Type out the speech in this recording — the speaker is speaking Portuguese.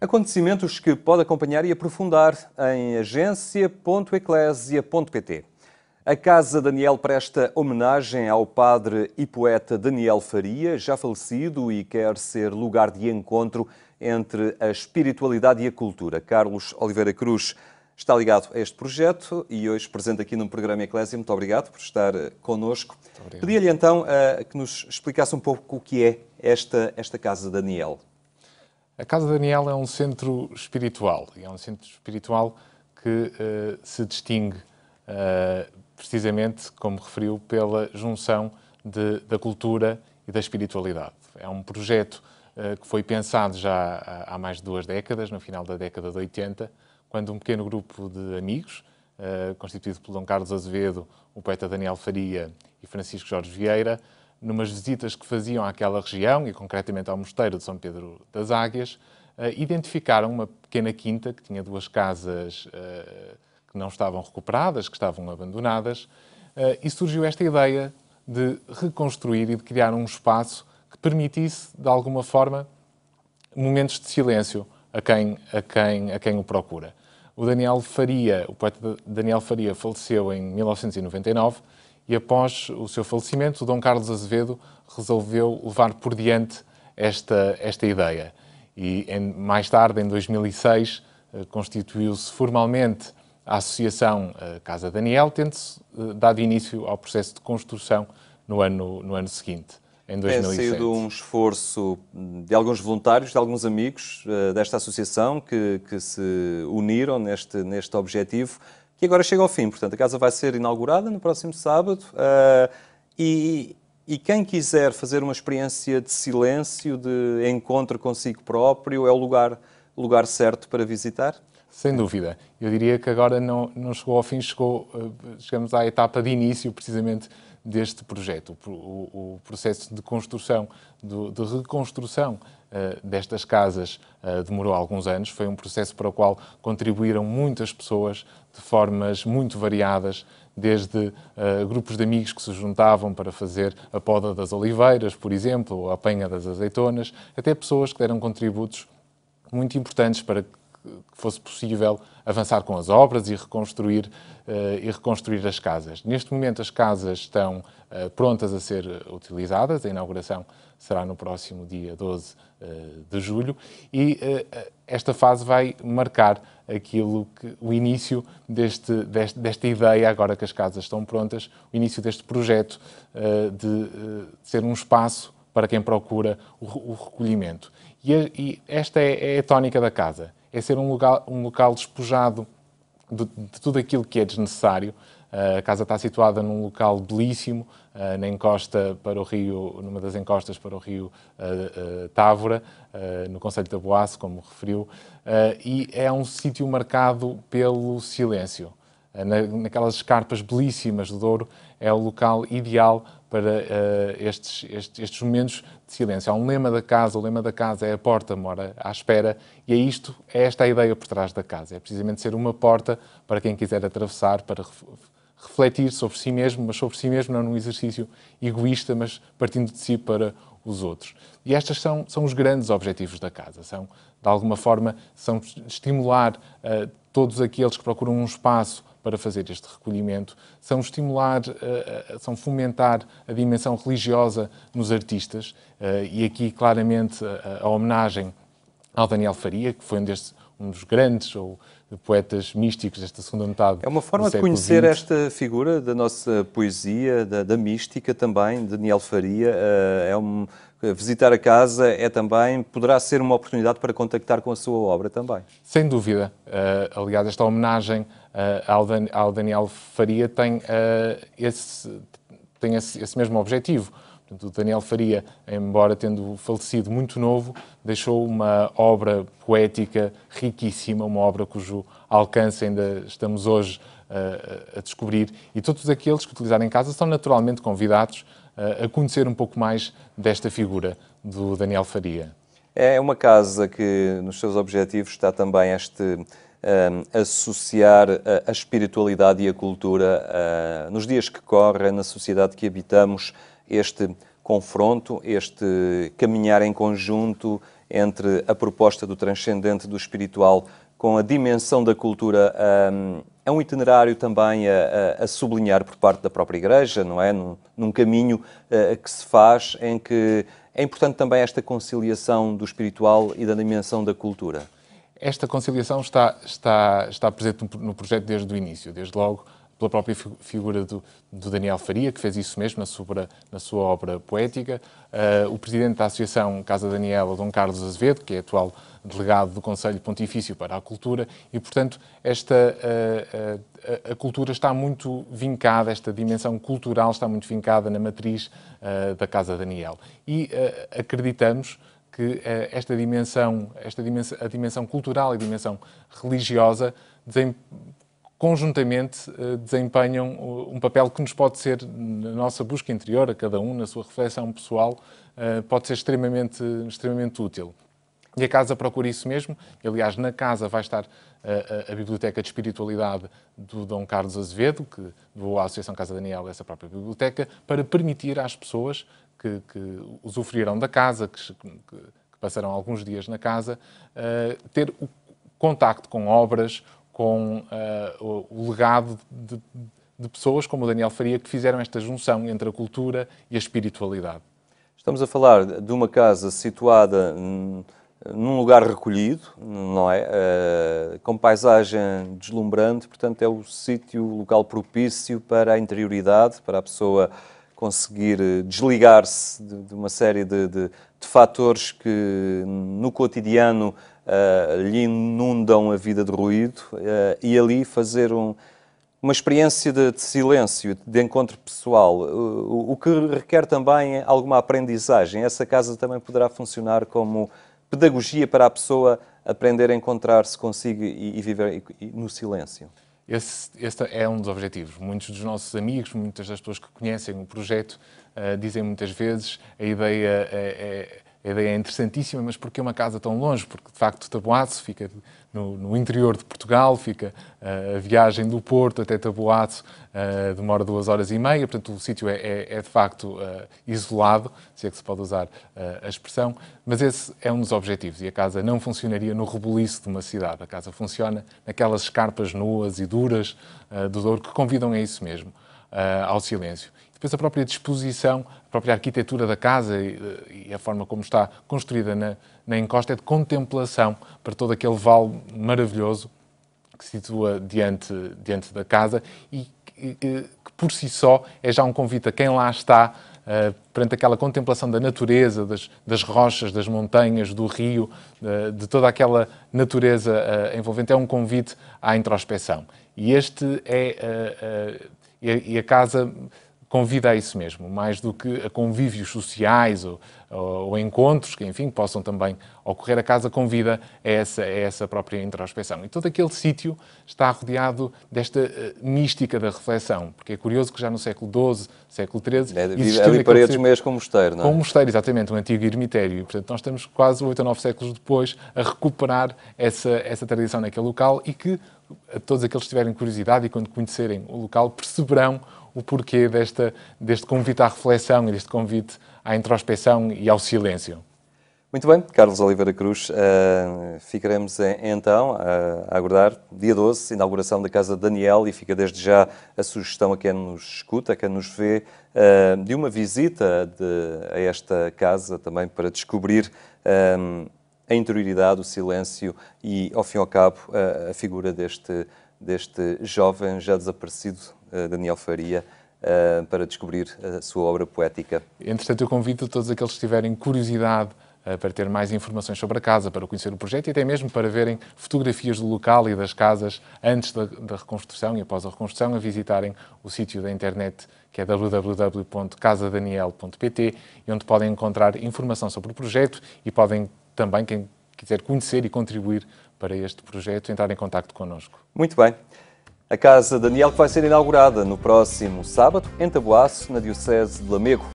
Acontecimentos que pode acompanhar e aprofundar em agência.eclésia.pt. A Casa Daniel presta homenagem ao padre e poeta Daniel Faria, já falecido e quer ser lugar de encontro entre a espiritualidade e a cultura. Carlos Oliveira Cruz está ligado a este projeto e hoje presente aqui no programa Eclésia. Muito obrigado por estar connosco. Pedia-lhe então que nos explicasse um pouco o que é esta Casa Daniel. A Casa Daniel é um centro espiritual e é um centro espiritual que se distingue precisamente, como referiu, pela junção da cultura e da espiritualidade. É um projeto que foi pensado já há mais de 2 décadas, no final da década de 80, quando um pequeno grupo de amigos, constituído por Dom Carlos Azevedo, o poeta Daniel Faria e Francisco Jorge Vieira, numas visitas que faziam àquela região, e concretamente ao mosteiro de São Pedro das Águias, identificaram uma pequena quinta que tinha 2 casas que não estavam recuperadas, que estavam abandonadas, e surgiu esta ideia de reconstruir e de criar um espaço que permitisse, de alguma forma, momentos de silêncio a quem o procura. O poeta Daniel Faria faleceu em 1999, e após o seu falecimento, o Dom Carlos Azevedo resolveu levar por diante esta ideia. E mais tarde, em 2006, constituiu-se formalmente a Associação Casa Daniel, tendo-se dado início ao processo de construção no ano seguinte, em 2007. Tem sido um esforço de alguns voluntários, de alguns amigos desta associação que se uniram neste objetivo, que agora chega ao fim. Portanto, a casa vai ser inaugurada no próximo sábado e quem quiser fazer uma experiência de silêncio, de encontro consigo próprio, é o lugar certo para visitar? Sem dúvida. Eu diria que agora não chegou ao fim, chegamos à etapa de início, precisamente, deste projeto. O processo de construção, de reconstrução destas casas demorou alguns anos. Foi um processo para o qual contribuíram muitas pessoas de formas muito variadas, desde grupos de amigos que se juntavam para fazer a poda das oliveiras, por exemplo, ou a apanha das azeitonas, até pessoas que deram contributos muito importantes para que fosse possível avançar com as obras e reconstruir as casas. Neste momento as casas estão prontas a ser utilizadas, a inauguração será no próximo dia 12 de julho e esta fase vai marcar o início desta ideia, agora que as casas estão prontas, o início deste projeto de ser um espaço para quem procura o recolhimento. E esta é a tónica da casa. É ser um local despojado de tudo aquilo que é desnecessário. A casa está situada num local belíssimo, na encosta para o rio, numa das encostas para o rio Távora, no concelho de Taboaço, como referiu, e é um sítio marcado pelo silêncio. Naquelas escarpas belíssimas do Douro, é o local ideal para estes momentos de silêncio. Há um lema da casa, o lema da casa é a porta mora à espera, e é esta a ideia por trás da casa. É precisamente ser uma porta para quem quiser atravessar, para refletir sobre si mesmo, mas sobre si mesmo não num exercício egoísta, mas partindo de si para os outros. E estes são os grandes objetivos da casa. De alguma forma, são estimular todos aqueles que procuram um espaço para fazer este recolhimento, são fomentar a dimensão religiosa nos artistas, e aqui claramente a homenagem ao Daniel Faria, que foi um dos grandes poetas místicos desta segunda metade do século XX. É uma forma de conhecer esta figura da nossa poesia, da mística também, Daniel Faria. Visitar a casa poderá ser uma oportunidade para contactar com a sua obra também. Sem dúvida. Aliás, esta homenagem ao Daniel Faria tem esse mesmo objetivo. Portanto, o Daniel Faria, embora tendo falecido muito novo, deixou uma obra poética riquíssima, uma obra cujo alcance ainda estamos hoje a descobrir. E todos aqueles que utilizarem em casa são naturalmente convidados a conhecer um pouco mais desta figura do Daniel Faria. É uma casa que, nos seus objetivos, está também associar a espiritualidade e a cultura nos dias que correm, na sociedade que habitamos, este confronto, este caminhar em conjunto entre a proposta do transcendente, do espiritual, com a dimensão da cultura. É um itinerário também a sublinhar por parte da própria Igreja, não é? Num caminho que se faz, em que é importante também esta conciliação do espiritual e da dimensão da cultura. Esta conciliação está presente no projeto desde o início, desde logo pela própria figura do Daniel Faria, que fez isso mesmo na sua obra poética. O presidente da Associação Casa Daniel, Dom Carlos Azevedo, que é atual delegado do Conselho Pontifício para a Cultura, e, portanto, a cultura está muito vincada, esta dimensão cultural está muito vincada na matriz da Casa Daniel. E acreditamos que a dimensão cultural e a dimensão religiosa conjuntamente desempenham um papel que nos pode ser, na nossa busca interior, a cada um, na sua reflexão pessoal, pode ser extremamente útil. E a Casa procura isso mesmo. Aliás, na Casa vai estar a Biblioteca de Espiritualidade do Dom Carlos Azevedo, que doou à Associação Casa Daniel essa própria biblioteca, para permitir às pessoas que usufruíram da Casa, que passarão alguns dias na Casa, ter o contacto com obras, com o legado de pessoas como o Daniel Faria, que fizeram esta junção entre a cultura e a espiritualidade. Estamos a falar de uma casa situada num lugar recolhido, não é? Com paisagem deslumbrante, portanto é o sítio, o local propício para a interioridade, para a pessoa conseguir desligar-se de uma série de fatores que no cotidiano lhe inundam a vida de ruído, e ali fazer uma experiência de silêncio, de encontro pessoal, o que requer também alguma aprendizagem. Essa casa também poderá funcionar como pedagogia para a pessoa aprender a encontrar-se consigo e viver no silêncio. Esse é um dos objetivos. Muitos dos nossos amigos, muitas das pessoas que conhecem o projeto, dizem muitas vezes a ideia é interessantíssima, mas porquê uma casa tão longe? Porque, de facto, Taboaço fica no interior de Portugal, fica a viagem do Porto até Taboaço demora 2h30, portanto, o sítio é de facto isolado, se é que se pode usar a expressão, mas esse é um dos objetivos, e a casa não funcionaria no rebuliço de uma cidade. A casa funciona naquelas escarpas nuas e duras do Douro, que convidam a isso mesmo, ao silêncio. Depois a própria disposição, a própria arquitetura da casa e a forma como está construída na encosta é de contemplação para todo aquele vale maravilhoso que se situa diante da casa e que por si só é já um convite a quem lá está, perante aquela contemplação da natureza, das rochas, das montanhas, do rio, de toda aquela natureza envolvente, é um convite à introspeção. E a casa convida a isso mesmo, mais do que a convívios sociais ou encontros que, enfim, possam também ocorrer. A casa convida a essa própria introspeção. E todo aquele sítio está rodeado desta mística da reflexão, porque é curioso que já no século XII, século XIII... ali paredes meias com mosteiro, não é? Com mosteiro, exatamente, um antigo ermitério. E, portanto, nós estamos quase 8 ou 9 séculos depois a recuperar essa tradição naquele local e que todos aqueles que tiverem curiosidade e quando conhecerem o local perceberão o porquê deste convite à reflexão e deste convite à introspeção e ao silêncio. Muito bem, Carlos Oliveira Cruz, ficaremos então a aguardar dia 12, inauguração da Casa Daniel, e fica desde já a sugestão a quem nos escuta, a quem nos vê, de uma visita a esta casa também para descobrir a interioridade, o silêncio e, ao fim e ao cabo, a figura deste jovem já desaparecido, Daniel Faria, para descobrir a sua obra poética. Entretanto, eu convido todos aqueles que tiverem curiosidade para ter mais informações sobre a casa, para conhecer o projeto e até mesmo para verem fotografias do local e das casas antes da reconstrução e após a reconstrução, a visitarem o sítio da internet que é www.casadaniel.pt, e onde podem encontrar informação sobre o projeto e podem também, quem quiser conhecer e contribuir para este projeto, entrar em contacto connosco. Muito bem. A Casa Daniel, que vai ser inaugurada no próximo sábado, em Taboaço, na Diocese de Lamego.